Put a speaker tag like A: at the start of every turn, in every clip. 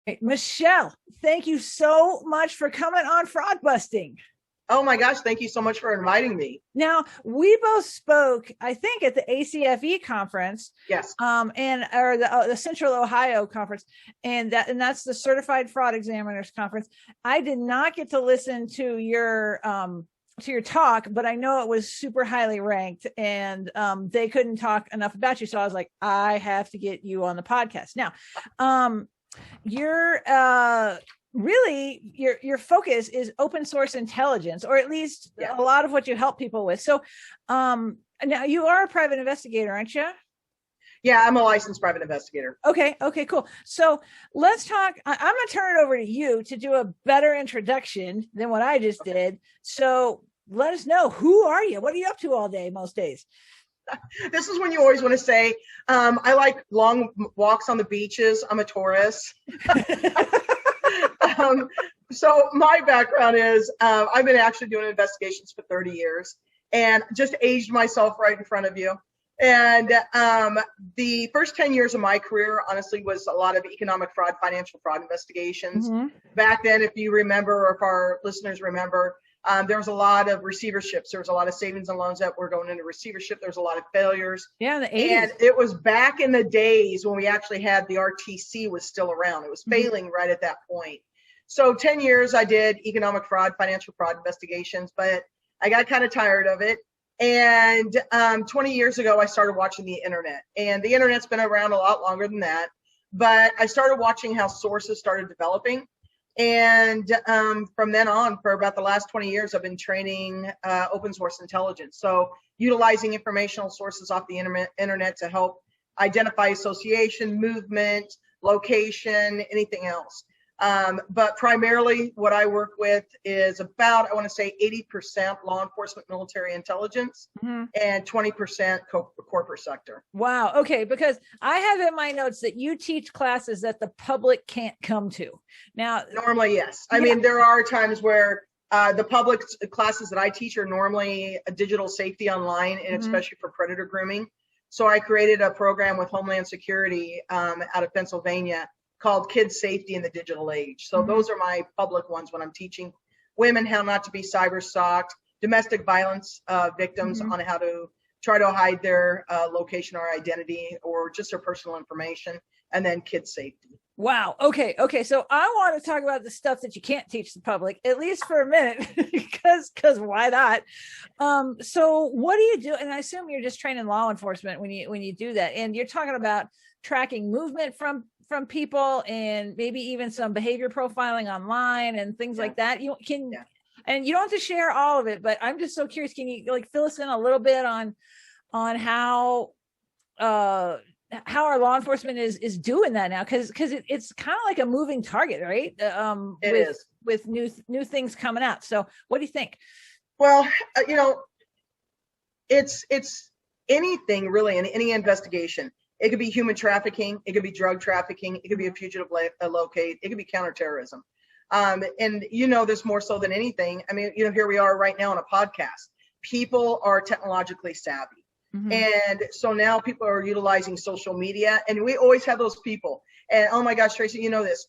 A: Hey, Michelle, thank you so much for coming on Fraud Busting.
B: Oh my gosh, thank you so much for inviting me.
A: Now, we both spoke, I think, at the ACFE conference,
B: Yes.
A: or the Central Ohio conference, and that's the Certified Fraud Examiners conference. I did not get to listen to your talk, but I know it was super highly ranked, and they couldn't talk enough about you. So I was like, I have to get you on the podcast. Now, you're really your focus is open source intelligence, or at least a lot of what you help people with. So now you are a private investigator, aren't you?
B: Yeah, I'm a licensed private investigator.
A: Okay, cool. So let's talk. I'm going to turn it over to you to do a better introduction than what I just did. So let us know, who are you? What are you up to all day, most days?
B: This is when you always want to say, I like long walks on the beaches. I'm a Taurus. So my background is I've been actually doing investigations for 30 years and just aged myself right in front of you. And the first 10 years of my career, honestly, was a lot of economic fraud, financial fraud investigations. Mm-hmm. Back then, if you remember, or if our listeners remember, there was a lot of receiverships. There was a lot of savings and loans that were going into receivership. There was a lot of failures.
A: Yeah, in the 80s.
B: And it was back in the days when we actually had the RTC was still around. It was failing right at that point. So 10 years I did economic fraud, financial fraud investigations, but I got kind of tired of it. And 20 years ago, I started watching the internet. And the internet's been around a lot longer than that. But I started watching how sources started developing. And from then on, for about the last 20 years, I've been training open source intelligence. So utilizing informational sources off the internet to help identify association, movement, location, anything else. But primarily what I work with is about, I want to say 80% law enforcement, military intelligence, and 20% corporate sector.
A: Wow. Okay. Because I have in my notes that you teach classes that the public can't come to. Now,
B: normally, yes. I mean, there are times where the public classes that I teach are normally a digital safety online, and especially for predator grooming. So I created a program with Homeland Security out of Pennsylvania called Kids Safety in the Digital Age. So those are my public ones when I'm teaching women how not to be cyber stalked, domestic violence victims on how to try to hide their location or identity or just their personal information, and then kids safety.
A: Wow. Okay. So I want to talk about the stuff that you can't teach the public, at least for a minute, because why not? So what do you do? And I assume you're just training law enforcement when you do that, and you're talking about tracking movement from people, and maybe even some behavior profiling online and things like that. You can, and you don't have to share all of it, but I'm just so curious. Can you fill us in a little bit on how our law enforcement is doing that now? Because it's kind of like a moving target, right?
B: It is
A: with new things coming out. So what do you think?
B: Well, it's anything really in any investigation. It could be human trafficking. It could be drug trafficking. It could be a fugitive locate. It could be counterterrorism. And this more so than anything. I mean, here we are right now on a podcast. People are technologically savvy. And so now people are utilizing social media, and we always have those people. And oh my gosh, Tracy, you know this,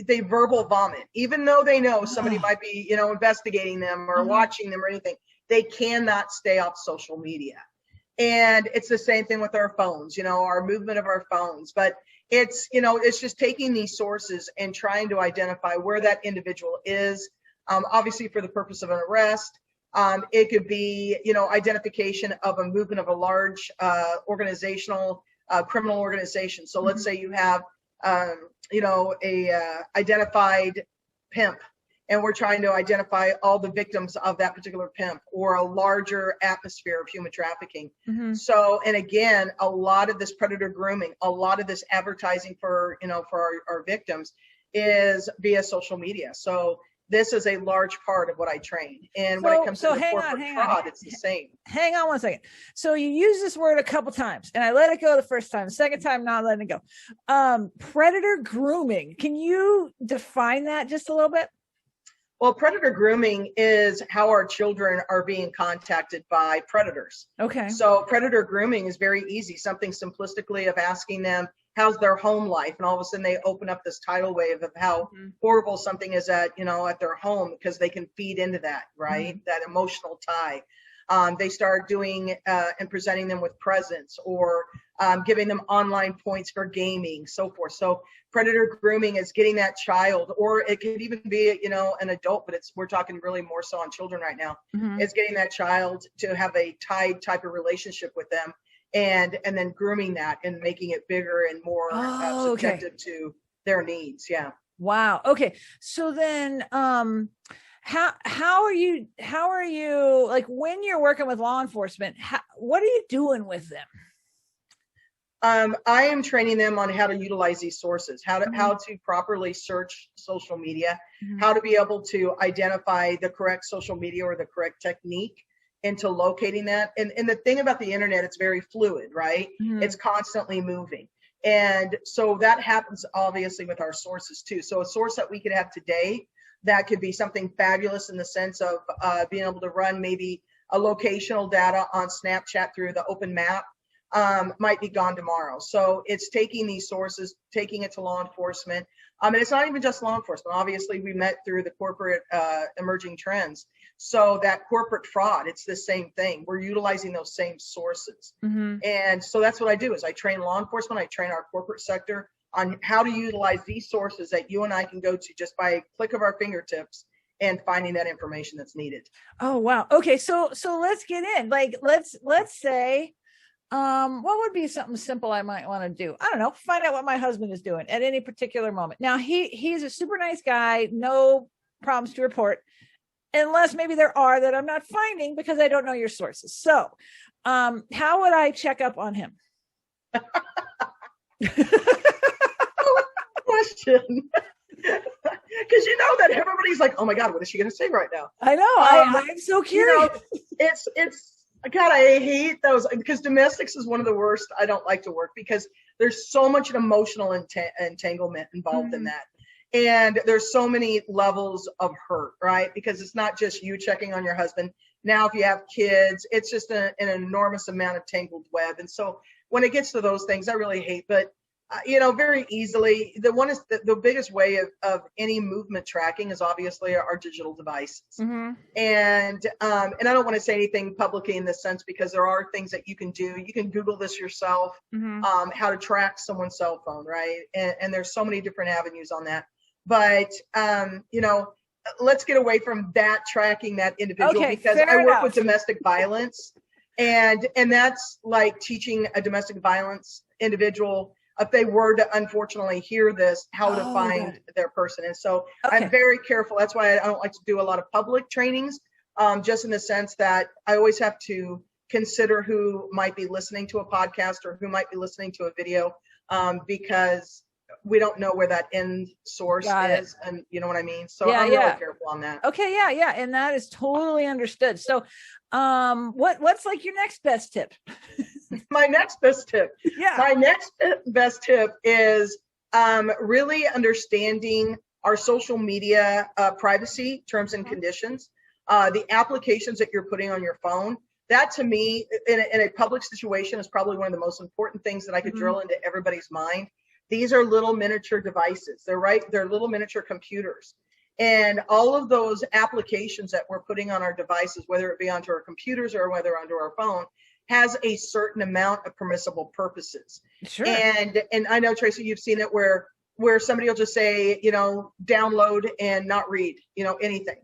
B: they verbal vomit, even though they know somebody might be, investigating them or watching them or anything. They cannot stay off social media. And it's the same thing with our phones, our movement of our phones. But it's just taking these sources and trying to identify where that individual is, obviously for the purpose of an arrest. It could be, identification of a movement of a large organizational criminal organization. So let's say you have, a identified pimp, and we're trying to identify all the victims of that particular pimp, or a larger atmosphere of human trafficking. So, and again, a lot of this predator grooming, a lot of this advertising for our victims is via social media. So this is a large part of what I train. And when it comes to the corporate fraud, it's the same.
A: Hang on one second. So you use this word a couple times, and I let it go the first time. The second time, not letting it go. Predator grooming. Can you define that just a little bit?
B: Well, predator grooming is how our children are being contacted by predators.
A: Okay.
B: So predator grooming is very easy. Something simplistically of asking them, how's their home life, and all of a sudden they open up this tidal wave of how horrible something is at their home, because they can feed into that, right? That emotional tie. They start doing and presenting them with presents, or giving them online points for gaming, so forth. So predator grooming is getting that child, or it could even be an adult, but we're talking really more so on children right now. Is getting that child to have a tied type of relationship with them, and then grooming that and making it bigger and more subjective to their needs. Yeah.
A: Wow. Okay. So then, how are you like when you're working with law enforcement, what are you doing with them?
B: I am training them on how to utilize these sources, how to properly search social media, how to be able to identify the correct social media or the correct technique into locating that. And the thing about the internet, it's very fluid, right? It's constantly moving. And so that happens obviously with our sources too. So a source that we could have today, that could be something fabulous in the sense of being able to run maybe a locational data on Snapchat through the open map, might be gone tomorrow. So it's taking these sources, taking it to law enforcement. And it's not even just law enforcement. Obviously, we met through the corporate emerging trends. So that corporate fraud, it's the same thing. We're utilizing those same sources. And so that's what I do is I train law enforcement. I train our corporate sector on how to utilize these sources that you and I can go to just by a click of our fingertips and finding that information that's needed.
A: Oh, wow. Okay. So let's get in. Like, let's say, what would be something simple I might want to do? I don't know, find out what my husband is doing at any particular moment. Now he's a super nice guy, no problems to report, unless maybe there are that I'm not finding because I don't know your sources. So, how would I check up on him?
B: Question. Because that everybody's like, oh my God, what is she going to say right now?
A: I know. I'm so curious.
B: It's God, I hate those, because domestics is one of the worst. I don't like to work because there's so much emotional entanglement involved in that. And there's so many levels of hurt, right? Because it's not just you checking on your husband. Now, if you have kids, it's just an enormous amount of tangled web. And so when it gets to those things, I really hate, but very easily, the biggest way of any movement tracking is obviously our digital devices. And I don't want to say anything publicly in this sense, because there are things that you can do. You can Google this yourself, how to track someone's cell phone, right? And there's so many different avenues on that. But, let's get away from that, tracking that individual, because I work with domestic violence, and that's like teaching a domestic violence individual, if they were to unfortunately hear this, how to find their person. And so I'm very careful. That's why I don't like to do a lot of public trainings, just in the sense that I always have to consider who might be listening to a podcast or who might be listening to a video, because we don't know where that end source is. And you know what I mean? So I'm really careful on that.
A: Okay. Yeah. And that is totally understood. So what's like your next best tip?
B: My next best tip.
A: Yeah.
B: My next best tip is really understanding our social media privacy terms and conditions, the applications that you're putting on your phone. That to me, in a public situation, is probably one of the most important things that I could drill into everybody's mind. These are little miniature devices. They're little miniature computers. And all of those applications that we're putting on our devices, whether it be onto our computers or whether onto our phone, has a certain amount of permissible purposes.
A: Sure.
B: And I know, Traci, you've seen it where somebody will just say, download and not read, anything.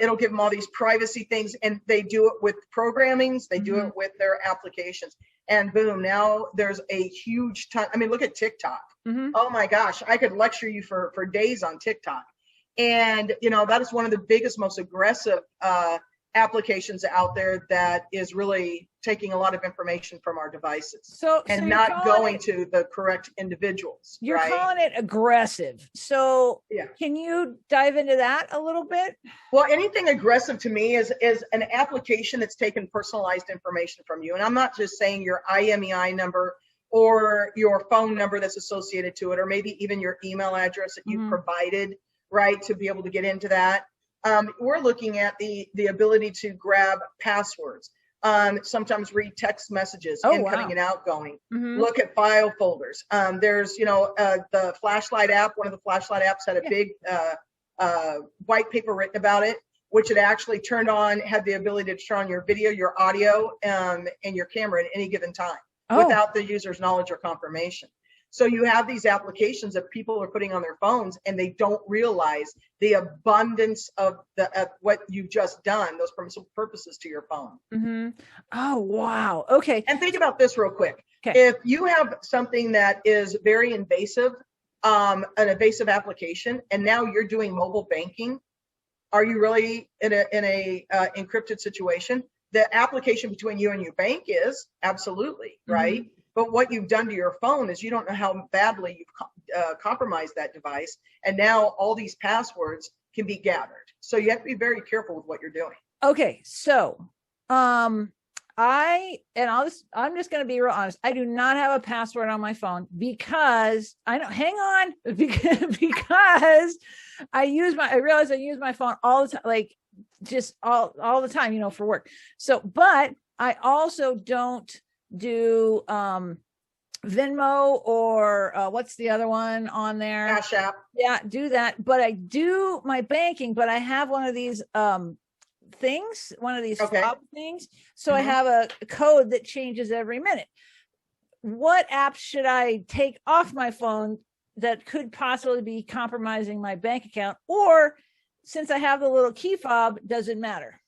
B: It'll give them all these privacy things, and they do it with programmings. They do it with their applications, and boom, now there's a huge ton. I mean, look at TikTok. Oh my gosh, I could lecture you for days on TikTok. And, that is one of the biggest, most aggressive applications out there that is really taking a lot of information from our devices and not going to the correct individuals.
A: You're calling it aggressive. So can you dive into that a little bit?
B: Well, anything aggressive to me is an application that's taken personalized information from you. And I'm not just saying your IMEI number or your phone number that's associated to it, or maybe even your email address that you provided, right, to be able to get into that. We're looking at the ability to grab passwords, Sometimes read text messages,
A: Oh,
B: incoming
A: wow.
B: and outgoing.
A: Mhm.
B: Look at file folders. There's, the flashlight app. One of the flashlight apps had a big white paper written about it, which it actually turned on, had the ability to turn on your video, your audio, and your camera at any given time without the user's knowledge or confirmation. So you have these applications that people are putting on their phones, and they don't realize the abundance of what you've just done, those permissible purposes to your phone.
A: Mm-hmm. Oh, wow. Okay.
B: And think about this real quick.
A: Okay.
B: If you have something that is very invasive, an invasive application, and now you're doing mobile banking, are you really in a encrypted situation? The application between you and your bank is absolutely, right? Mm-hmm. But what you've done to your phone is you don't know how badly you've compromised that device. And now all these passwords can be gathered. So you have to be very careful with what you're doing.
A: Okay. So, I'm just going to be real honest. I do not have a password on my phone because because I realize I use my phone all the time, like just all the time, for work. So, but I also don't do Venmo or what's the other one on there?
B: Cash App.
A: Yeah, do that. But I do my banking, but I have one of these things, fob things. So I have a code that changes every minute. What apps should I take off my phone that could possibly be compromising my bank account? Or since I have the little key fob, does it matter?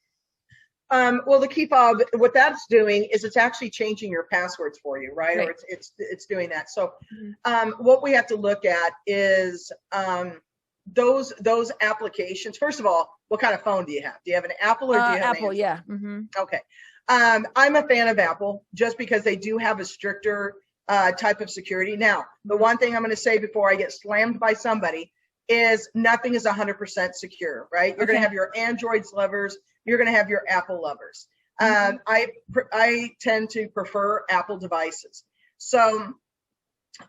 B: Well, the key fob, what that's doing is it's actually changing your passwords for you, right? Or it's doing that. So what we have to look at is those applications. First of all, what kind of phone do you have? Do you have an Apple or do you have
A: Apple?
B: an Android?
A: Yeah. Mm-hmm.
B: Okay. I'm a fan of Apple just because they do have a stricter type of security. Now, the one thing I'm going to say before I get slammed by somebody is nothing is 100% secure, right? You're going to have your Androids lovers. You're going to have your Apple lovers. I tend to prefer Apple devices. So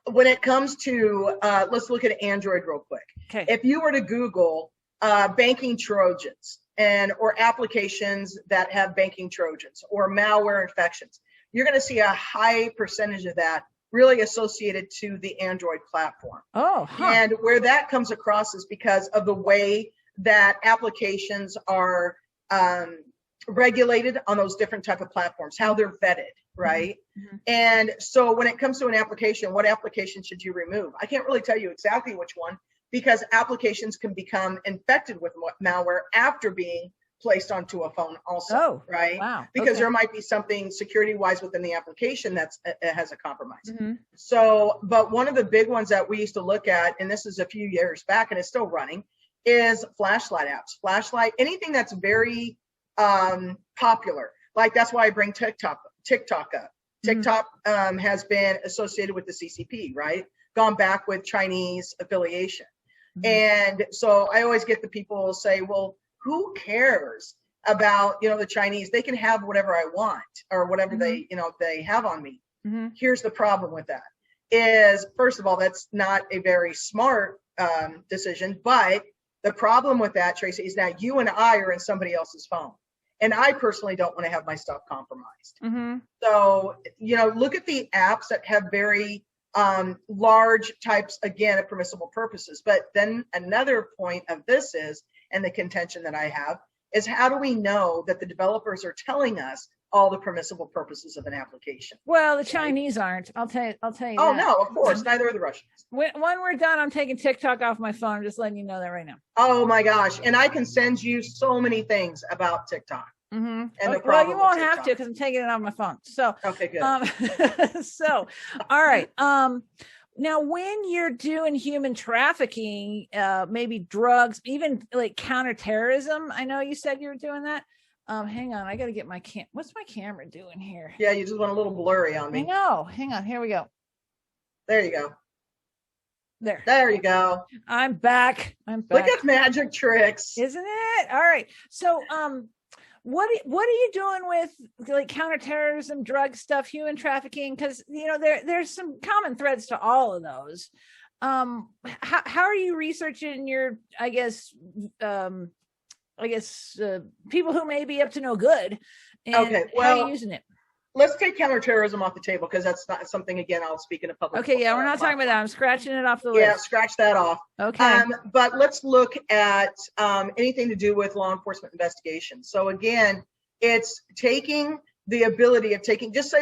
B: when it comes to, let's look at Android real quick.
A: Okay.
B: If you were to Google banking Trojans or applications that have banking Trojans or malware infections, you're going to see a high percentage of that really associated to the Android platform. And where that comes across is because of the way that applications are regulated on those different type of platforms, how they're vetted, right? And so when it comes to an application, what application should you remove? I can't really tell you exactly which one, because applications can become infected with malware after being placed onto a phone also, right?
A: Wow.
B: Because there might be something security-wise within the application that's has a compromise. So, but one of the big ones that we used to look at, and this is a few years back and it's still running, is flashlight apps. Flashlight, anything that's very popular. Like that's why I bring TikTok up. TikTok has been associated with the CCP, right? Gone back with Chinese affiliation. And so I always get the people say, well, who cares about, the Chinese? They can have whatever I want or whatever they have on me. Here's the problem with that is, first of all, that's not a very smart decision. But the problem with that, Tracy, is now you and I are in somebody else's phone. And I personally don't want to have my stuff compromised. So, look at the apps that have very large types, again, of permissible purposes. But then another point of this is, and the contention that I have, is how do we know that the developers are telling us all the permissible purposes of an application?
A: Well, the Chinese aren't. I'll tell you.
B: Oh, no, of course. Neither are the Russians.
A: When we're done, I'm taking TikTok off my phone. I'm just letting you know that right now.
B: Oh, my gosh. And I can send you so many things about TikTok. And
A: well, you won't have to because I'm taking it off my phone. So,
B: okay, good.
A: So, all right. Now, when you're doing human trafficking, maybe drugs, even like counterterrorism, I know you said you were doing that. Hang on, I got to get my what's my camera doing here?
B: Yeah, you just went a little blurry on me.
A: I know. Hang on. Here we go.
B: There you go.
A: There
B: you go.
A: I'm back.
B: Look at magic tricks.
A: Isn't it? All right. So, what are you doing with like counterterrorism, drug stuff, human trafficking? Because there's some common threads to all of those. How are you researching your, people who may be up to no good And
B: okay,
A: how
B: well,
A: are you using it?
B: let's take counterterrorism off the table because that's not something, again, I'll speak in a public.
A: Okay, yeah, we're not talking about that. I'm scratching it off the list.
B: Yeah, scratch that off.
A: Okay.
B: But let's look at anything to do with law enforcement investigations. So again, it's taking the ability of taking, just say,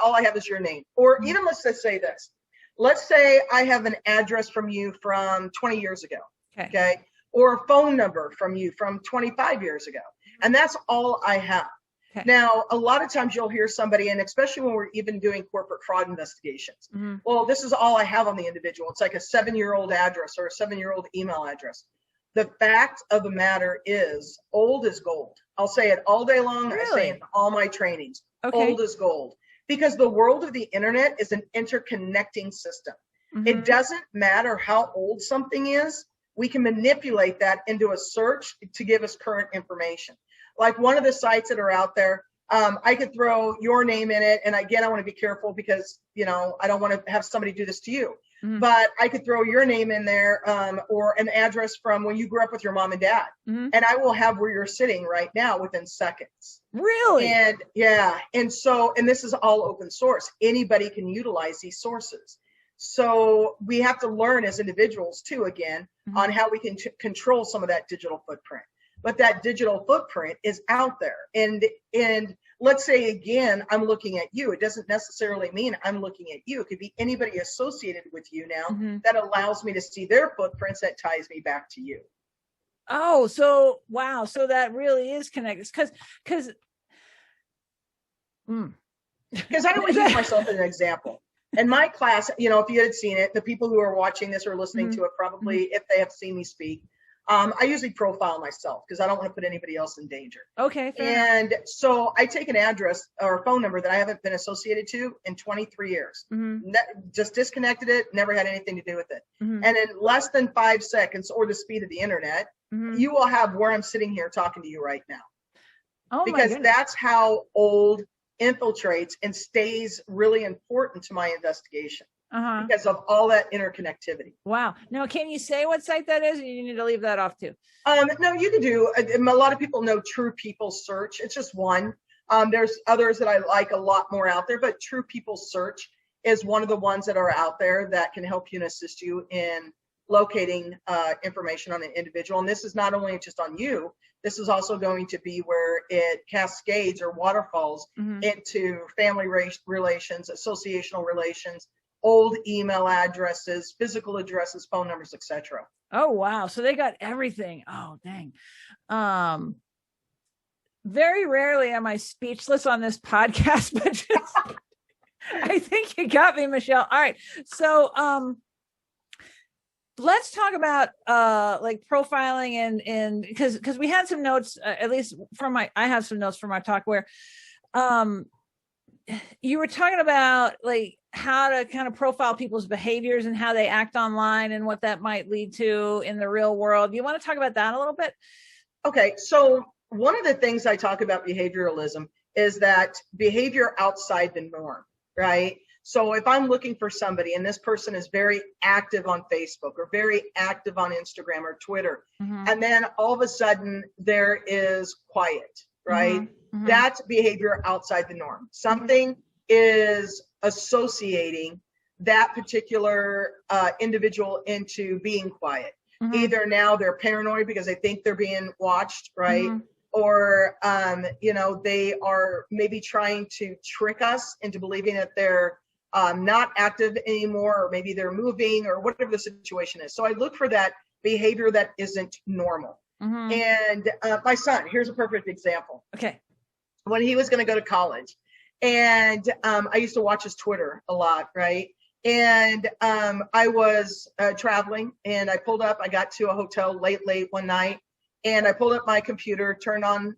B: all I have is your name. Or even let's just say this. Let's say I have an address from you from 20 years ago. Okay. Or a phone number from you from 25 years ago. And that's all I have. Okay. Now, a lot of times you'll hear somebody, and especially when we're even doing corporate fraud investigations, well, this is all I have on the individual. It's like a 7-year-old address or a 7-year-old email address. The fact of the matter is, old is gold. I'll say it all day long. Really? I say it in all my trainings. Okay. Old is gold. Because the world of the internet is an interconnecting system. It doesn't matter how old something is. We can manipulate that into a search to give us current information. Like one of the sites that are out there, I could throw your name in it. And again, I want to be careful because, I don't want to have somebody do this to you. But I could throw your name in there or an address from when you grew up with your mom and dad. And I will have where you're sitting right now within seconds. Really? And yeah. And this is all open source. Anybody can utilize these sources. So we have to learn as individuals too, again, on how we can control some of that digital footprint. But that digital footprint is out there. And let's say, again, I'm looking at you. It doesn't necessarily mean I'm looking at you. It could be anybody associated with you now that allows me to see their footprints that ties me back to you.
A: Oh, so wow. So that really is connected. Because
B: I always use myself as an example. In my class, if you had seen it, the people who are watching this or listening to it probably, if they have seen me speak, I usually profile myself because I don't want to put anybody else in danger. Okay. And so I take an address or a phone number that I haven't been associated to in 23 years. Just disconnected it, never had anything to do with it. And in less than 5 seconds, or the speed of the internet, you will have where I'm sitting here talking to you right now. Oh, because that's how old infiltrates and stays really important to my investigation. Because of all that interconnectivity.
A: Wow. Now, can you say what site that is, or you need to leave that off too?
B: No, you can do. A lot of people know True People Search. It's just one. There's others that I like a lot more out there, but True People Search is one of the ones that are out there that can help you and assist you in locating information on an individual. And this is not only just on you. This is also going to be where it cascades or waterfalls into family relations, associational relations, old email addresses, physical addresses, phone numbers, etc.
A: Oh, wow. So they got everything. Oh, dang. Very rarely am I speechless on this podcast, but just, I think you got me, Michelle. All right. So, let's talk about like profiling and because we had some notes, at least from I have some notes from our talk where you were talking about like how to kind of profile people's behaviors and how they act online and what that might lead to in the real world. You want to talk about that a little bit?
B: Okay. So one of the things I talk about behavioralism is that behavior outside the norm, right? So if I'm looking for somebody and this person is very active on Facebook or very active on Instagram or Twitter, and then all of a sudden there is quiet, right? That's behavior outside the norm. Something is associating that particular individual into being quiet. Either now they're paranoid because they think they're being watched, right? Or, they are maybe trying to trick us into believing that they're not active anymore, or maybe they're moving or whatever the situation is. So I look for that behavior that isn't normal. And my son, here's a perfect example.
A: Okay.
B: When he was going to go to college, and I used to watch his Twitter a lot, right? And I was traveling, and I pulled up. I got to a hotel late one night, and I pulled up my computer, turned on,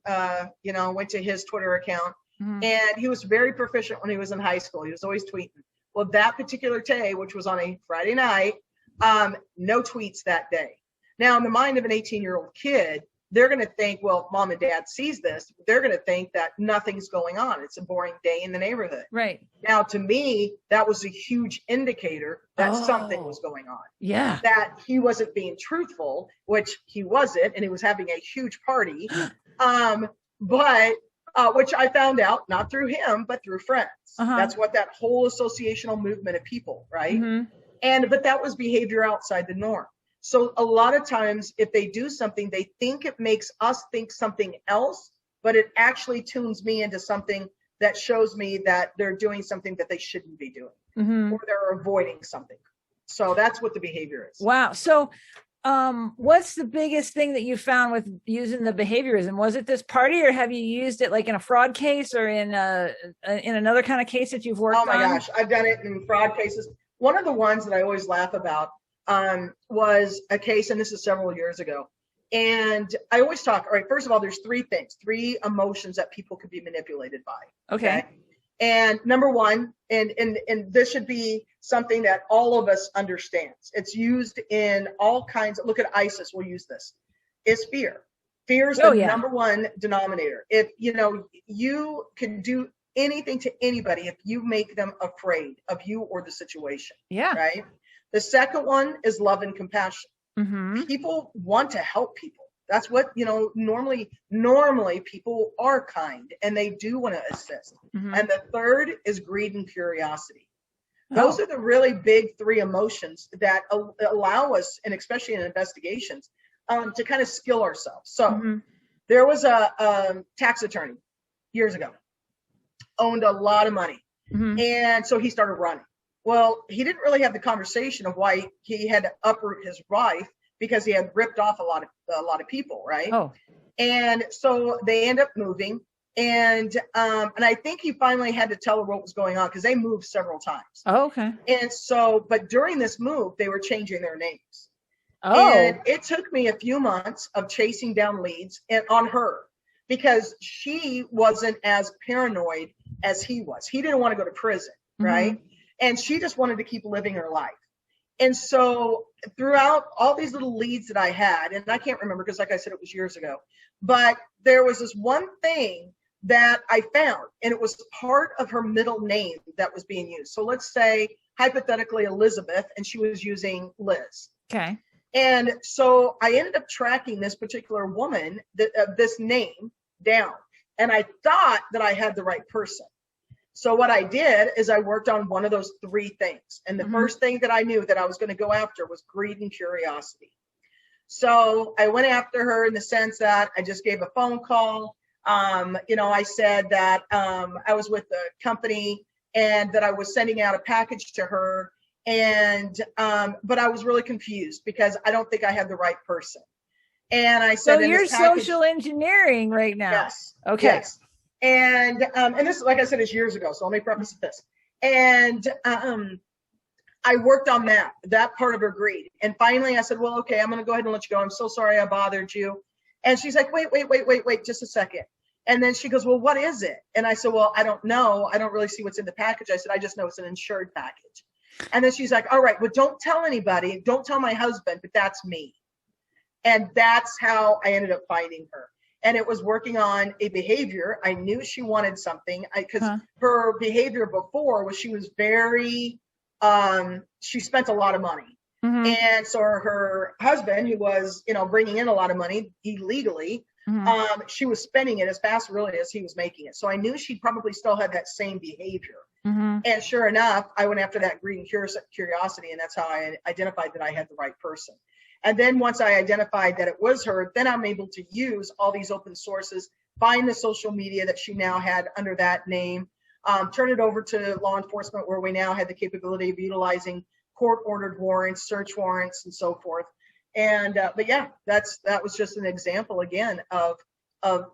B: went to his Twitter account, and he was very proficient when he was in high school. He was always tweeting. Well, that particular day, which was on a Friday night, no tweets that day. Now, in the mind of an 18-year-old kid, they're going to think, well, mom and dad sees this. They're going to think that nothing's going on. It's a boring day in the neighborhood.
A: Right.
B: Now, to me, that was a huge indicator that something was going on.
A: Yeah.
B: That he wasn't being truthful, which he wasn't, and he was having a huge party. But which I found out not through him, but through friends.
A: Uh-huh.
B: That's what that whole associational movement of people, right?
A: Mm-hmm.
B: But that was behavior outside the norm. So a lot of times if they do something, they think it makes us think something else, but it actually tunes me into something that shows me that they're doing something that they shouldn't be doing,
A: Mm-hmm.
B: or they're avoiding something. So that's what the behavior is.
A: Wow. So what's the biggest thing that you found with using the behaviorism? Was it this party, or have you used it like in a fraud case or in another kind of case that you've worked on?
B: Oh my gosh, I've done it in fraud cases. One of the ones that I always laugh about was a case, and this is several years ago. And I always talk, all right, first of all, there's three emotions that people could be manipulated by.
A: Okay.
B: And number one, and this should be something that all of us understands. It's used in all kinds of, look at ISIS, we'll use this, is fear. Fear is the number one denominator. If, you can do anything to anybody if you make them afraid of you or the situation.
A: Yeah.
B: Right? The second one is love and compassion.
A: Mm-hmm.
B: People want to help people. That's what, normally people are kind and they do want to assist.
A: Mm-hmm.
B: And the third is greed and curiosity. Those are the really big three emotions that allow us, and especially in investigations, to kind of skill ourselves. So there was a tax attorney years ago, owned a lot of money. Mm-hmm. And so he started running. Well, he didn't really have the conversation of why he had to uproot his wife, because he had ripped off a lot of people, right? Oh. And so they end up moving, and I think he finally had to tell her what was going on, because they moved several times.
A: Oh, okay.
B: And so, but during this move, they were changing their names.
A: Oh.
B: And it took me a few months of chasing down leads on her, because she wasn't as paranoid as he was. He didn't want to go to prison, right? Mm-hmm. And she just wanted to keep living her life. And so throughout all these little leads that I had, and I can't remember because like I said, it was years ago, but there was this one thing that I found, and it was part of her middle name that was being used. So let's say hypothetically Elizabeth, and she was using Liz.
A: Okay.
B: And so I ended up tracking this particular woman, this name down, and I thought that I had the right person. So what I did is I worked on one of those three things. And the first thing that I knew that I was going to go after was greed and curiosity. So I went after her in the sense that I just gave a phone call. I said that I was with the company and that I was sending out a package to her. And but I was really confused because I don't think I had the right person. And I said,
A: so you're social engineering right now.
B: Yes.
A: Okay.
B: Yes. And this, like I said, is years ago. So let me preface this. And I worked on that part of her greed. And finally I said, well, okay, I'm going to go ahead and let you go. I'm so sorry I bothered you. And she's like, wait, just a second. And then she goes, well, what is it? And I said, well, I don't know. I don't really see what's in the package. I said, I just know it's an insured package. And then she's like, all right, well, don't tell anybody. Don't tell my husband, but that's me. And that's how I ended up finding her. And it was working on a behavior. I knew she wanted something because her behavior before was she was very, she spent a lot of money. Mm-hmm. And so her husband, who was, bringing in a lot of money illegally, she was spending it as fast really as he was making it. So I knew she probably still had that same behavior. Mm-hmm. And sure enough, I went after that greed and curiosity. And that's how I identified that I had the right person. And then once I identified that it was her, then I'm able to use all these open sources, find the social media that she now had under that name, turn it over to law enforcement where we now had the capability of utilizing court-ordered warrants, search warrants, and so forth. And but yeah, that was just an example again of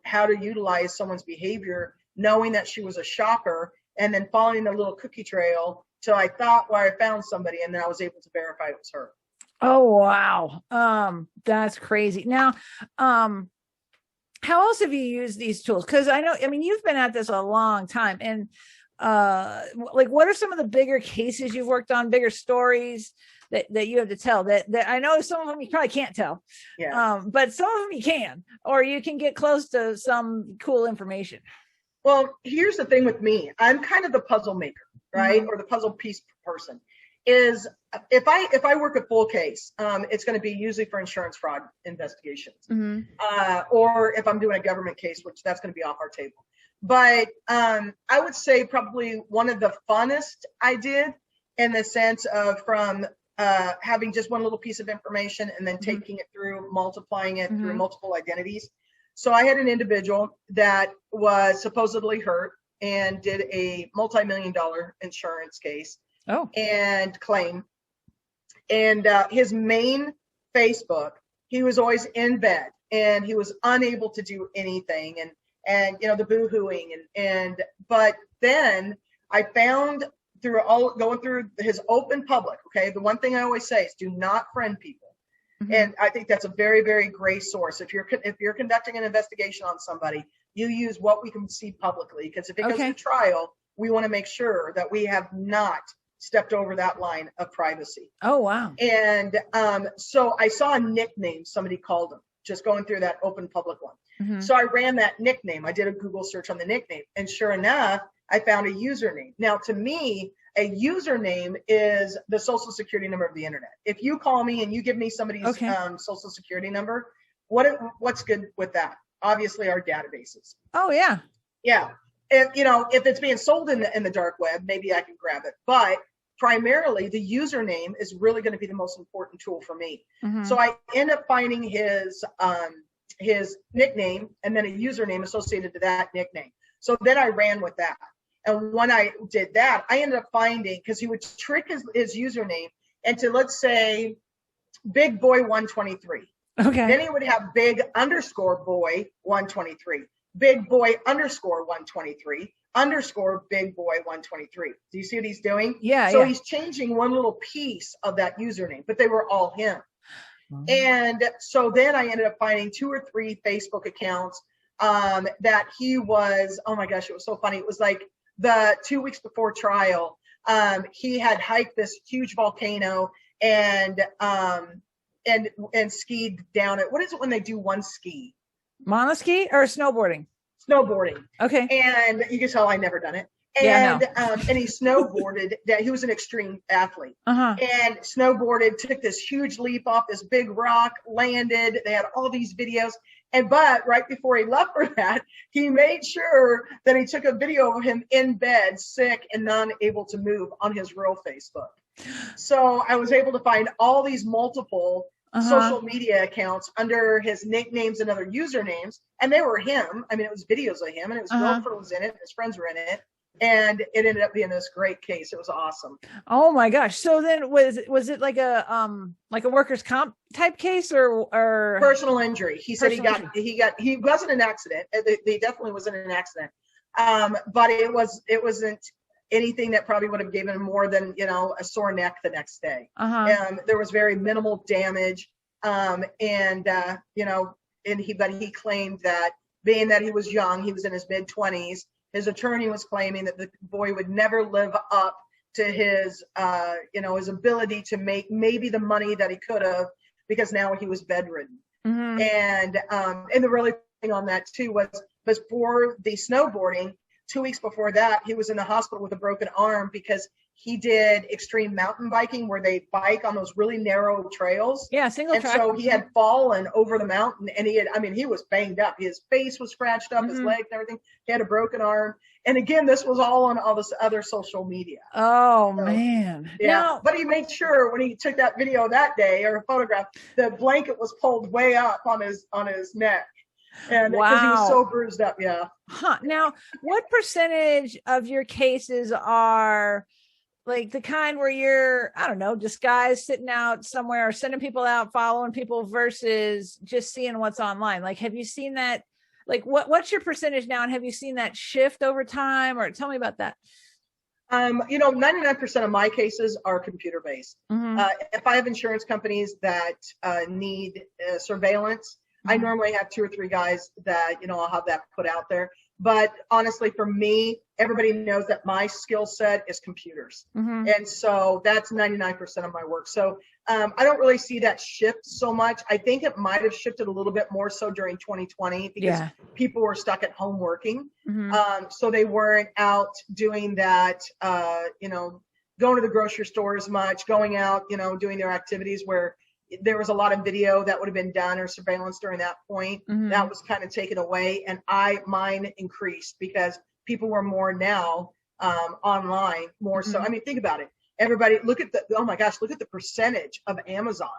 B: how to utilize someone's behavior, knowing that she was a shopper, and then following the little cookie trail till I thought, well, I found somebody, and then I was able to verify it was her.
A: Oh, wow. That's crazy. Now, how else have you used these tools? Because you've been at this a long time, and what are some of the bigger cases you've worked on, bigger stories that you have to tell that I know some of them you probably can't tell, but some of them you can, or you can get close to some cool information.
B: Well, here's the thing with me. I'm kind of the puzzle maker, right? Mm-hmm. Or the puzzle piece person. Is if I work a full case, it's going to be usually for insurance fraud investigations, or if I'm doing a government case, which that's going to be off our table. But I would say probably one of the funnest I did, in the sense of from having just one little piece of information and then taking it through, multiplying it through multiple identities. So I had an individual that was supposedly hurt and did a multi-million-dollar insurance case and claim. And his main Facebook, he was always in bed and he was unable to do anything, and you know, the boo-hooing but then I found through going through his open public. Okay, the one thing I always say is do not friend people. And I think that's a very, very gray source. If you're conducting an investigation on somebody, you use what we can see publicly, because if it goes to trial, we want to make sure that we have not stepped over that line of privacy.
A: Oh, wow.
B: And so I saw a nickname somebody called him, just going through that open public one. So I ran that nickname. I did a Google search on the nickname, and sure enough, I found a username. Now, to me, a username is the social security number of the internet. If you call me and you give me somebody's social security number, what's good with that? Obviously, our databases.
A: Oh, yeah.
B: Yeah. If it's being sold in the dark web, maybe I can grab it. But primarily, the username is really going to be the most important tool for me. So I end up finding his nickname and then a username associated to that nickname. So then I ran with that. And when I did that, I ended up finding, because he would trick his username into, let's say, Big Boy 123.
A: Okay.
B: Then he would have Big _ Boy 123, Big Boy _ 123, _ Big Boy 123. Do you see what he's doing?
A: Yeah.
B: So he's changing one little piece of that username, but they were all him. And so then I ended up finding 2 or 3 Facebook accounts that he was, oh my gosh, it was so funny. It was like the 2 weeks before trial, he had hiked this huge volcano and skied down it. What is it when they do one ski?
A: Monoski or snowboarding?
B: Snowboarding.
A: Okay.
B: And you can tell I never done it. And and he snowboarded. He was an extreme athlete. And snowboarded, took this huge leap off this big rock, landed. They had all these videos. But right before he left for that, he made sure that he took a video of him in bed, sick and unable to move, on his real Facebook. So I was able to find all these multiple social media accounts under his nicknames and other usernames, and they were him. I mean, it was videos of him, and it was girlfriend was in it, and his friends were in it. And it ended up being this great case. It was awesome.
A: Oh my gosh! So then, was it like a workers' comp type case or
B: personal injury? He said he wasn't an accident. He definitely wasn't an accident. But it wasn't anything that probably would have given him more than a sore neck the next day. There was very minimal damage. But he claimed that, being that he was young, he was in his mid-20s. His attorney was claiming that the boy would never live up to his, his ability to make maybe the money that he could have, because now he was bedridden. And the really thing on that too was for the snowboarding, 2 weeks before that, he was in the hospital with a broken arm because he did extreme mountain biking, where they bike on those really narrow trails.
A: Yeah, single track.
B: So he had fallen over the mountain, and he was banged up. His face was scratched up, his legs and everything. He had a broken arm. And again, this was all on all this other social media.
A: Oh, man.
B: Yeah. But he made sure when he took that video that day, or a photograph, the blanket was pulled way up on his neck. And because he was so bruised up. Yeah.
A: Now, what percentage of your cases are like the kind where you're, I don't know, just guys sitting out somewhere or sending people out, following people, versus just seeing what's online? Like, have you seen that? Like, what's your percentage now? And have you seen that shift over time? Or tell me about that.
B: 99% of my cases are computer-based. If I have insurance companies that need surveillance, I normally have 2 or 3 guys that, I'll have that put out there. But honestly, for me, everybody knows that my skill set is computers. And so that's 99% of my work. So I don't really see that shift so much. I think it might have shifted a little bit more so during 2020 because people were stuck at home working. So they weren't out doing that, going to the grocery store as much, going out, doing their activities where, there was a lot of video that would have been done or surveillance during that point. That was kind of taken away, and mine increased because people were more now online, more so. I mean, think about it. Everybody, look at the percentage of Amazon,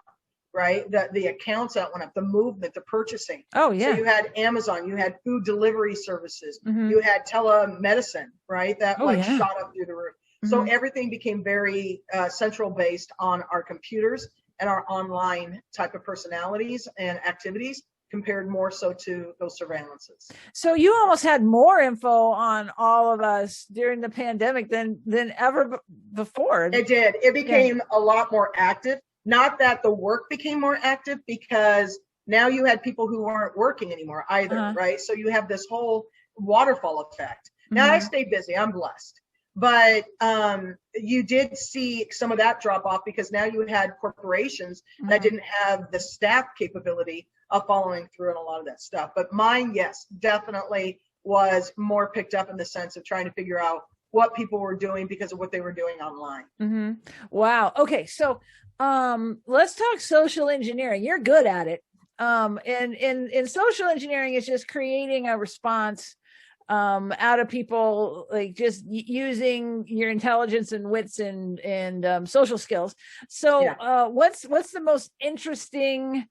B: right? The accounts that went up, the movement, the purchasing.
A: Oh, yeah.
B: So you had Amazon, you had food delivery services, you had telemedicine, right? That shot up through the roof. So everything became very central based on our computers and our online type of personalities and activities, compared more so to those surveillances.
A: So you almost had more info on all of us during the pandemic than ever before.
B: It did. It became a lot more active. Not that the work became more active, because now you had people who weren't working anymore either, right? So you have this whole waterfall effect. Now I stay busy. I'm blessed. But you did see some of that drop off because now you had corporations that didn't have the staff capability of following through on a lot of that stuff. But mine, yes, definitely was more picked up in the sense of trying to figure out what people were doing because of what they were doing online.
A: Wow. Okay. So let's talk social engineering. You're good at it. And in social engineering, it's just creating a response out of people, like just using your intelligence and wits and social skills. So what's the most interesting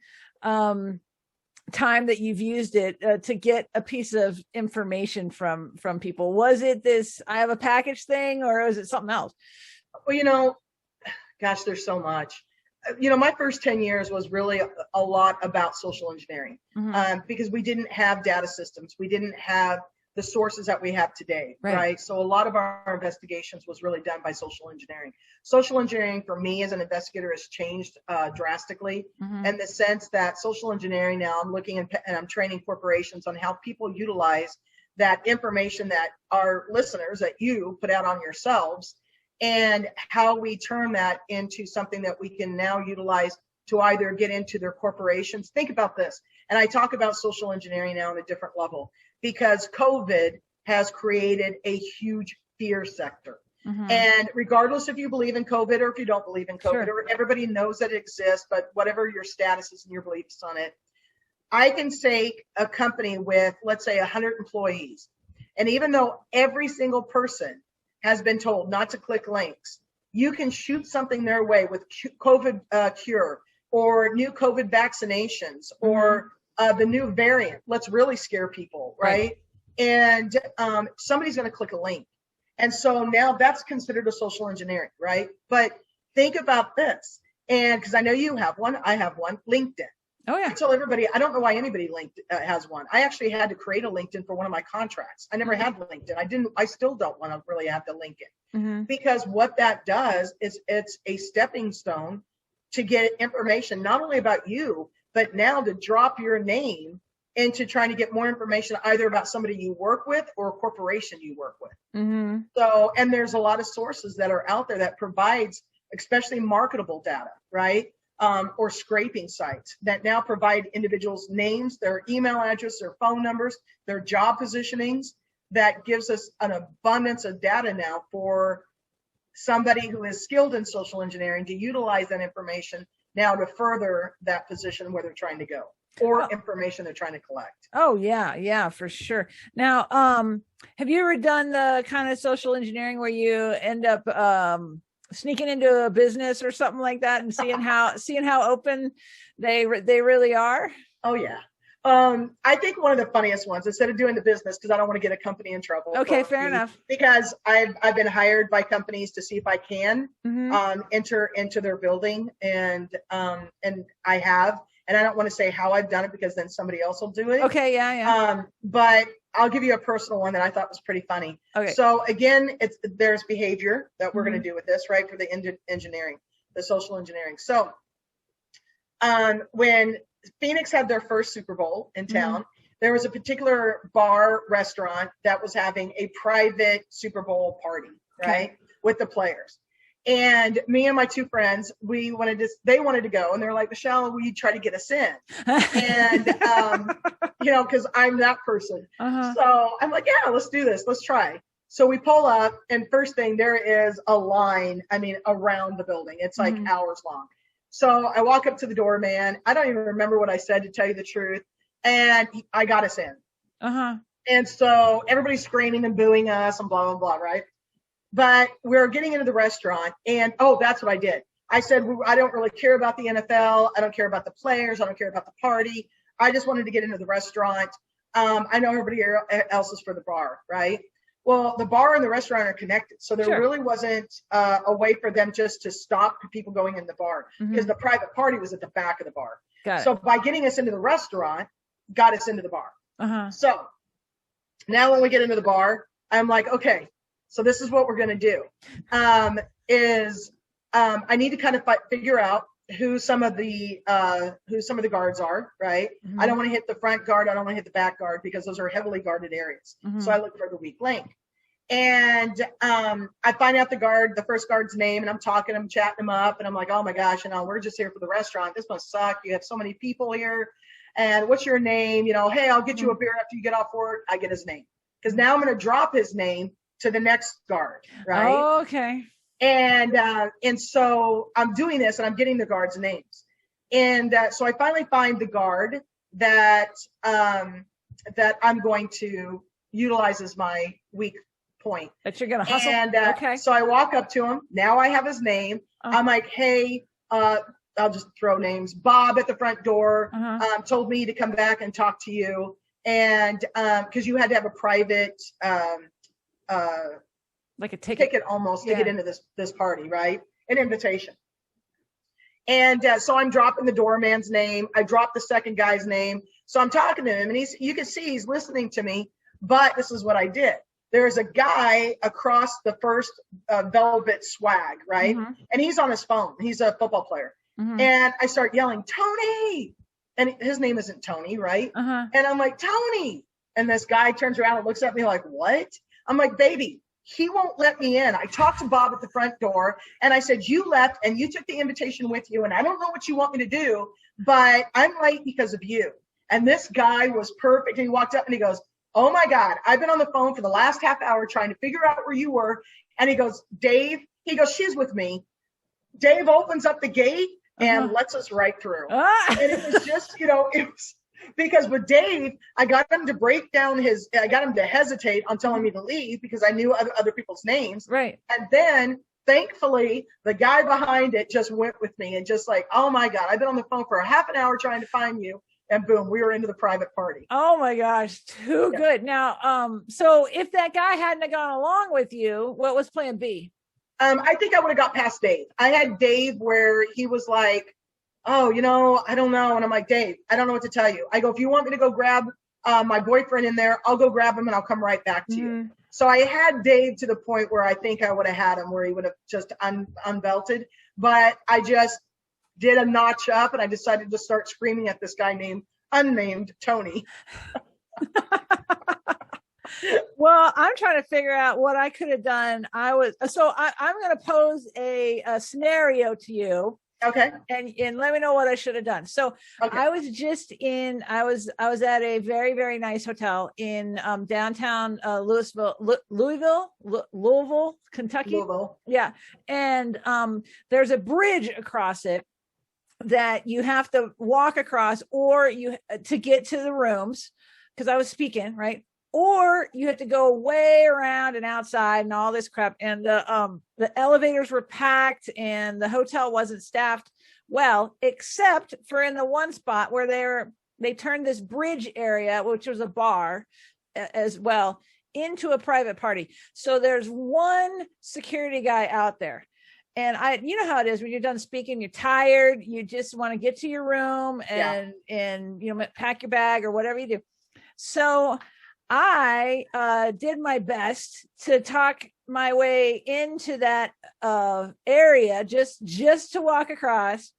A: time that you've used it to get a piece of information from people? Was it this I have a package thing, or was it something else?
B: Well, gosh, there's so much. My first 10 years was really a lot about social engineering, because we didn't have data systems. We didn't have the sources that we have today, right? So a lot of our investigations was really done by social engineering. Social engineering for me as an investigator has changed drastically, in the sense that social engineering now, I'm looking and I'm training corporations on how people utilize that information that our listeners, that you put out on yourselves, and how we turn that into something that we can now utilize to either get into their corporations. Think about this. And I talk about social engineering now on a different level, because COVID has created a huge fear sector. And regardless if you believe in COVID or if you don't believe in COVID, or everybody knows that it exists, but whatever your status is and your beliefs on it, I can say a company with, let's say, 100 employees. And even though every single person has been told not to click links, you can shoot something their way with COVID cure, or new COVID vaccinations, or the new variant. Let's really scare people, right? And somebody's going to click a link. And so now that's considered a social engineering, right? But think about this. And because I know you have one, I have one, LinkedIn.
A: Oh, yeah.
B: I tell everybody, I don't know why anybody has one. I actually had to create a LinkedIn for one of my contracts. I never had LinkedIn. I still don't want to really have the LinkedIn, because what that does is it's a stepping stone to get information, not only about you, but now to drop your name into trying to get more information either about somebody you work with or a corporation you work with. So, and there's a lot of sources that are out there that provides, especially marketable data, right? Or scraping sites that now provide individuals' names, their email address, their phone numbers, their job positionings. That gives us an abundance of data now for somebody who is skilled in social engineering to utilize that information now to further that position where they're trying to go, or information they're trying to collect.
A: Oh, yeah, for sure. Now, have you ever done the kind of social engineering where you end up sneaking into a business or something like that and seeing how open they really are?
B: Oh, yeah. I think one of the funniest ones, instead of doing the business, because I don't want to get a company in trouble.
A: Okay, fair enough.
B: Because I've been hired by companies to see if I can enter into their building, and I have, and I don't want to say how I've done it because then somebody else will do it.
A: Okay, yeah.
B: But I'll give you a personal one that I thought was pretty funny.
A: Okay.
B: So again, there's behavior that we're going to do with this, right? For the engineering, the social engineering. So when Phoenix had their first Super Bowl in town, there was a particular bar restaurant that was having a private Super Bowl party, right? With the players. And me and my two friends, they wanted to go, and they're like, Michelle, will you try to get us in? And, because I'm that person. So I'm like, yeah, let's do this. Let's try. So we pull up, and first thing, there is a line, around the building. It's like hours long. So I walk up to the doorman. I don't even remember what I said, to tell you the truth. And I got us in.
A: Uh-huh.
B: And so everybody's screaming and booing us and blah, blah, blah, right? But we're getting into the restaurant, and that's what I did. I said, I don't really care about the NFL. I don't care about the players. I don't care about the party. I just wanted to get into the restaurant. I know everybody else is for the bar, right? Well, the bar and the restaurant are connected. So there really wasn't a way for them just to stop people going in the bar, because the private party was at the back of the bar. So by getting us into the restaurant, got us into the bar.
A: Uh-huh.
B: So now when we get into the bar, I'm like, okay, so this is what we're going to do. I need to kind of figure out who some of the guards are, right?
A: Mm-hmm.
B: I don't want to hit the front guard. I don't want to hit the back guard, because those are heavily guarded areas.
A: Mm-hmm.
B: So I look for the weak link. And I find out the first guard's name, and I'm chatting him up, and I'm like, oh my gosh, we're just here for the restaurant. This must suck. You have so many people here. And what's your name? Hey, I'll get you a beer after you get off work. I get his name, because now I'm going to drop his name to the next guard, right?
A: Oh, okay.
B: And so I'm doing this, and I'm getting the guards' names. And so I finally find the guard that I'm going to utilize as my weak point.
A: That you're going to hustle?
B: And
A: okay.
B: So I walk up to him. Now I have his name. I'm like, hey, I'll just throw names. Bob at the front door told me to come back and talk to you. And because you had to have a private
A: like a ticket
B: almost to get into this party, right? An invitation. And so I'm dropping the doorman's name. I drop the second guy's name. So I'm talking to him, and you can see he's listening to me, but this is what I did. There's a guy across the first velvet swag, right? Mm-hmm. And he's on his phone. He's a football player. Mm-hmm. And I start yelling, Tony! And his name isn't Tony, right? Uh-huh. And I'm like, Tony! And this guy turns around and looks at me like, what? I'm like, baby, he won't let me in. I talked to Bob at the front door, and I said, you left and you took the invitation with you, and I don't know what you want me to do, but I'm late because of you. And this guy was perfect. And he walked up and he goes, oh my God, I've been on the phone for the last half hour trying to figure out where you were. And he goes, Dave, she's with me. Dave opens up the gate and lets us right through. And it was just, it was because with Dave, I got him to hesitate on telling me to leave, because I knew other people's names.
A: Right.
B: And then thankfully, the guy behind it just went with me, and just like, oh my God, I've been on the phone for a half an hour trying to find you. And boom, we were into the private party.
A: Oh my gosh, too good. Now, so if that guy hadn't gone along with you, what was plan B?
B: I think I would have got past Dave. I had Dave where he was like, oh, I don't know. And I'm like, Dave, I don't know what to tell you. I go, if you want me to go grab my boyfriend in there, I'll go grab him and I'll come right back to you. So I had Dave to the point where I think I would have had him where he would have just unbelted. But I just did a notch up, and I decided to start screaming at this guy unnamed Tony.
A: Well, I'm trying to figure out what I could have done. I'm going to pose a scenario to you.
B: Okay.
A: And let me know what I should have done. So okay. I was at a very, very nice hotel in downtown Louisville, Kentucky.
B: Louisville.
A: Yeah. And there's a bridge across it that you have to walk across, or to get to the rooms, because I was speaking, right? Or you have to go way around and outside and all this crap. And the elevators were packed, and the hotel wasn't staffed well, except for in the one spot where they turned this bridge area, which was a bar as well, into a private party. So there's one security guy out there. And you know how it is when you're done speaking, you're tired, you just want to get to your room and pack your bag or whatever you do. So I did my best to talk my way into that area, just to walk across.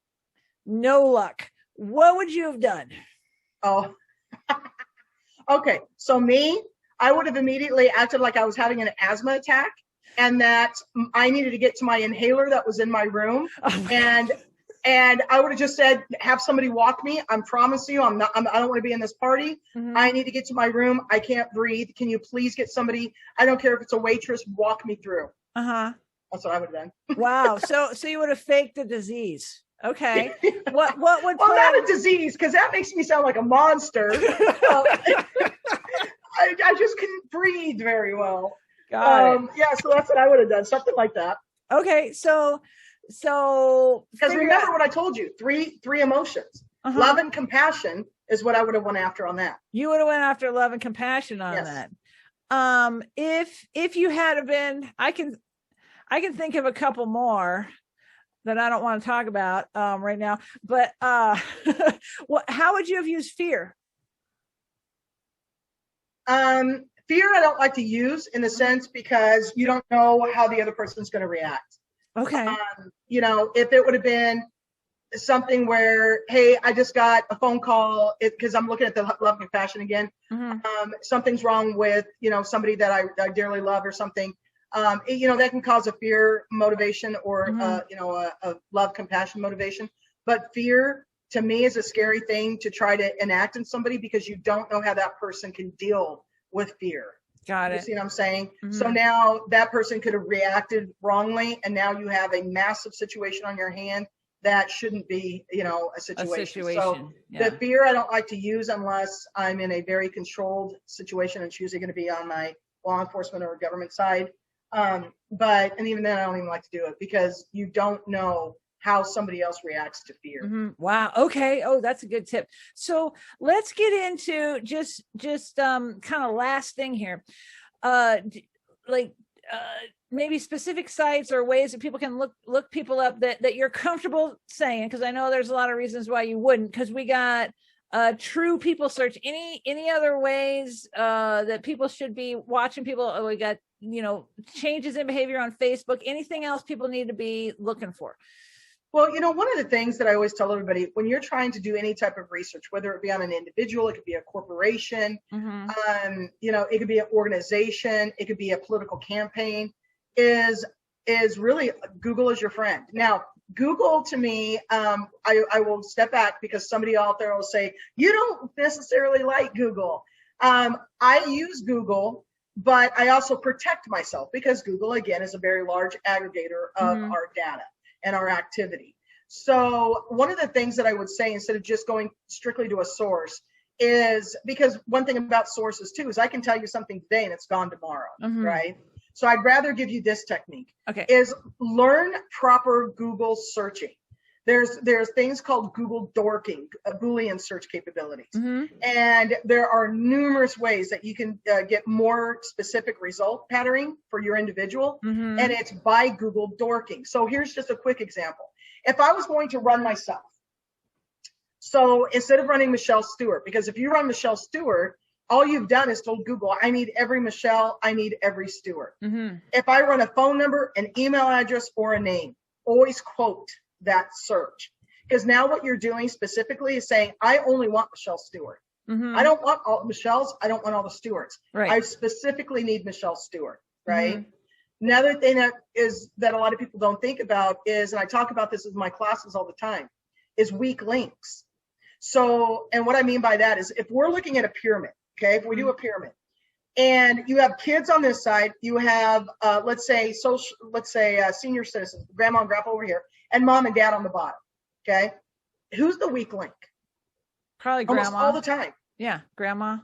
A: No luck. What would you have done?
B: Oh, okay. So I would have immediately acted like I was having an asthma attack, and that I needed to get to my inhaler that was in my room. Oh, and I would have just said, have somebody walk me. I promise you, I don't want to be in this party. Mm-hmm. I need to get to my room. I can't breathe. Can you please get somebody? I don't care if it's a waitress, walk me through. Uh-huh. That's what I would have done.
A: Wow. So you would have faked the disease. Okay. What would
B: well, not a disease, because that makes me sound like a monster. I just couldn't breathe very well.
A: Got it.
B: Yeah, so that's what I would have done, something like that.
A: Okay, so
B: because remember what I told you, three emotions. Love and compassion is what I would have went after on that.
A: You would have went after love and compassion on that. If you had been, I can think of a couple more that I don't want to talk about right now, but how would you have used fear?
B: Fear I don't like to use, in the sense because you don't know how the other person's going to react.
A: Okay.
B: You know, if it would have been something where, hey, I just got a phone call, because I'm looking at the love and compassion again. Something's wrong with, you know, somebody that I dearly love or something. You know, that can cause a fear motivation or, you know, a love compassion motivation. But fear to me is a scary thing to try to enact in somebody, because you don't know how that person can deal with fear.
A: Got it.
B: You see what I'm saying? So now that person could have reacted wrongly, and now you have a massive situation on your hand that shouldn't be, you know, a situation. So the fear I don't like to use unless I'm in a very controlled situation, and it's usually going to be on my law enforcement or government side. And even then I don't even like to do it, because you don't know how somebody else reacts to fear.
A: Wow. Okay. Oh, that's a good tip. So let's get into just kind of last thing here. Maybe specific sites or ways that people can look people up that you're comfortable saying, because I know there's a lot of reasons why you wouldn't, because we got true people search. Any other ways that people should be watching people? We got, you know, changes in behavior on Facebook. Anything else people need to be looking for?
B: Well, you know, one of the things that I always tell everybody, when you're trying to do any type of research, whether it be on an individual, it could be a corporation, you know, it could be an organization, it could be a political campaign, is really Google is your friend. Now, Google to me, I will step back, because somebody out there will say, you don't necessarily like Google. I use Google, but I also protect myself, because Google, again, is a very large aggregator of our data and our activity. So one of the things that I would say, instead of just going strictly to a source, is, because one thing about sources too is I can tell you something today and it's gone tomorrow, right? So I'd rather give you this technique, is learn proper Google searching. There's things called Google dorking, Boolean search capabilities. And there are numerous ways that you can get more specific result patterning for your individual. And it's by Google dorking. So here's just a quick example. If I was going to run myself, so instead of running Michele Stuart, because if you run Michele Stuart, all you've done is told Google, I need every Michele, I need every Stuart. If I run a phone number, an email address, or a name, always quote that search, because now what you're doing specifically is saying, I only want Michele Stuart. I don't want all Michele's, I don't want all the Stuarts. I specifically need Michele Stuart, right? Another thing that a lot of people don't think about is, and I talk about this in my classes all the time, is weak links. So, and what I mean by that is, if we're looking at a pyramid, okay, if we do a pyramid, and you have kids on this side, you have let's say senior citizens, grandma and grandpa over here, and mom and dad on the bottom. Okay, who's the weak link?
A: Probably grandma.
B: Almost all the time.
A: Yeah, grandma.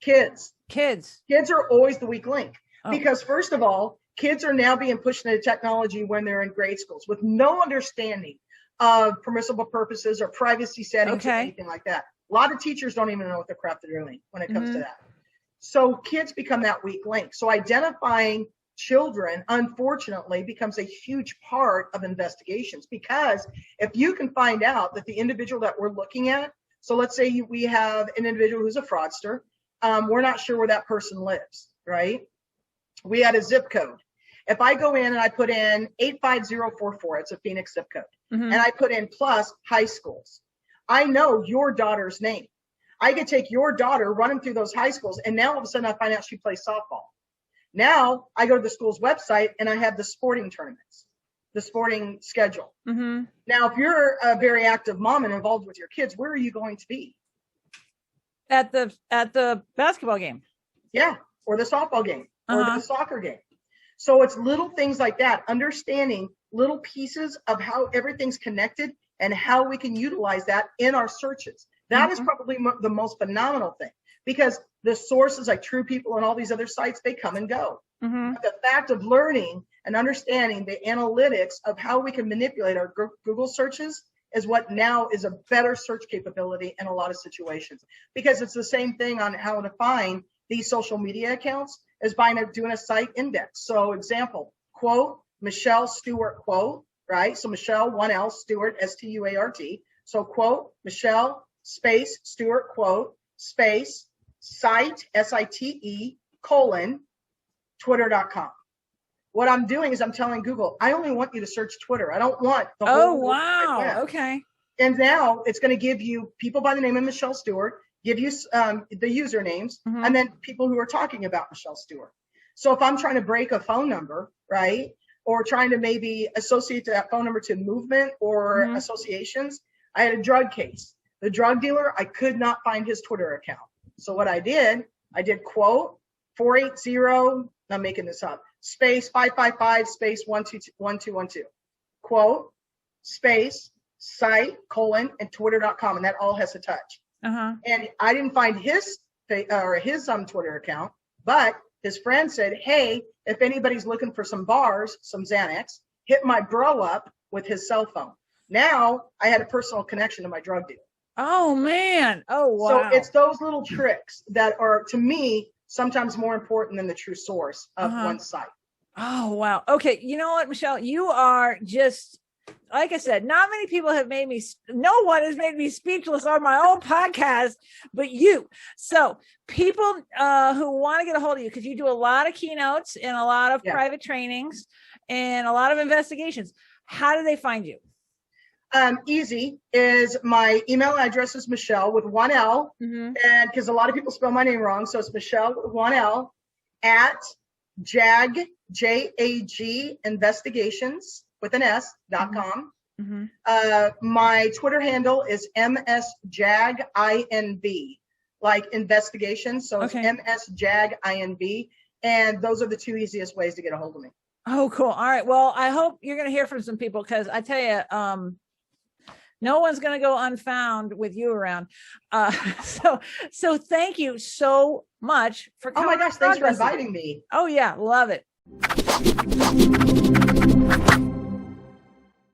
B: Kids are always the weak link, because first of all, kids are now being pushed into technology when they're in grade schools with no understanding of permissible purposes or privacy settings or anything like that. A lot of teachers don't even know what the crap they're doing when it comes to that. So kids become that weak link. So identifying children, unfortunately, becomes a huge part of investigations, because if you can find out that the individual that we're looking at, so let's say we have an individual who's a fraudster, we're not sure where that person lives, right? We had a zip code. If I go in and I put in 85044, it's a Phoenix zip code, and I put in plus high schools, I know your daughter's name. I could take your daughter, run them through those high schools, and now all of a sudden I find out she plays softball. Now I go to the school's website and I have the sporting tournaments, the sporting schedule. Now, if you're a very active mom and involved with your kids, where are you going to be?
A: At the basketball game.
B: Yeah, or the softball game, or the soccer game. So it's little things like that, understanding little pieces of how everything's connected and how we can utilize that in our searches. That is probably the most phenomenal thing, because the sources like True People and all these other sites, they come and go. But the fact of learning and understanding the analytics of how we can manipulate our Google searches is what now is a better search capability in a lot of situations, because it's the same thing on how to find these social media accounts as by doing a site index. So example, quote, Michele Stuart quote, right? So Michele, 1L, Stuart, S-T-U-A-R-T. So quote, Michele, space, Stuart quote, space, site, S-I-T-E, colon, twitter.com. What I'm doing is I'm telling Google, I only want you to search Twitter. I don't want the whole.
A: Oh, wow. Okay.
B: And now it's going to give you people by the name of Michele Stuart, give you the usernames, and then people who are talking about Michele Stuart. So if I'm trying to break a phone number, right, or trying to maybe associate that phone number to movement or associations, I had a drug case. The drug dealer, I could not find his Twitter account. So what I did quote 480, I'm making this up, space 555 space 121212, quote, space, site, colon, and twitter.com. And that all has a touch. And I didn't find his Twitter account, but his friend said, hey, if anybody's looking for some bars, some Xanax, hit my bro up with his cell phone. Now I had a personal connection to my drug dealer.
A: Oh, man. Oh, wow.
B: So it's those little tricks that are, to me, sometimes more important than the true source of one site.
A: Oh, wow. Okay. You know what, Michele? You are just, like I said, not many people have made me, no one has made me speechless on my own podcast, but you. So people who want to get a hold of you, because you do a lot of keynotes and a lot of private trainings and a lot of investigations. How do they find you?
B: Easy is my email address is Michele with 1L, and because a lot of people spell my name wrong, so it's Michele with 1L at JAG, J-A-G investigations with an S.com. My Twitter handle is MSJAGINB, like investigation. So it's MSJAGINB. And those are the two easiest ways to get a hold of me.
A: Oh, cool. All right. Well, I hope you're going to hear from some people, because I tell you, no one's going to go unfound with you around. So thank you so much for coming.
B: Oh my gosh, thanks for inviting me.
A: Oh yeah, love it.